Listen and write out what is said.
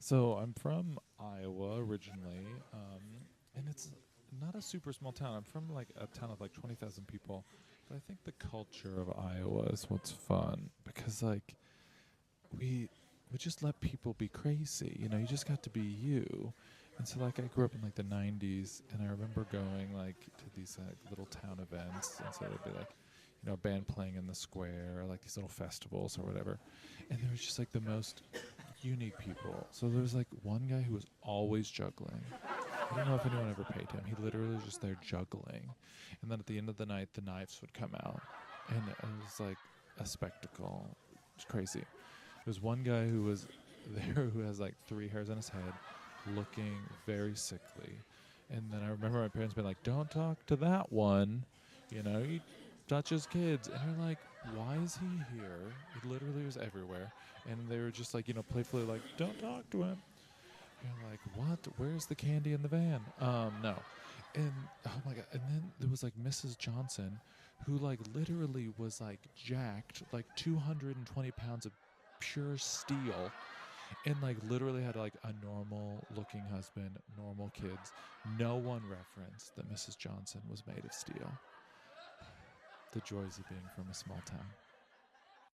So I'm from Iowa originally, and it's not a super small town. I'm from like a town of like 20,000 people, but I think the culture of Iowa is what's fun because like we we just let people be crazy. You just got to be you. And so like I grew up in like the 90s, and I remember going like to these like little town events, and so there'd be like a band playing in the square, or like these little festivals or whatever, and there was just like the most unique people. So there was like one guy who was always juggling. I don't know if anyone ever paid him. He literally was just there juggling. And then at the end of the night, the knives would come out. And it was like a spectacle. It's crazy. There's one guy who was there who has like three hairs on his head, looking very sickly. And then I remember my parents being like, "Don't talk to that one. He touches kids." And you're like, "Why is he here?" He literally was everywhere. And they were just like, playfully like, "Don't talk to him." You're like, "What? Where's the candy in the van?" No. And oh my god. And then there was like Mrs. Johnson, who like literally was like jacked, like 220 pounds of pure steel, and like literally had like a normal looking husband, normal kids. No one referenced that Mrs. Johnson was made of steel. The joys of being from a small town.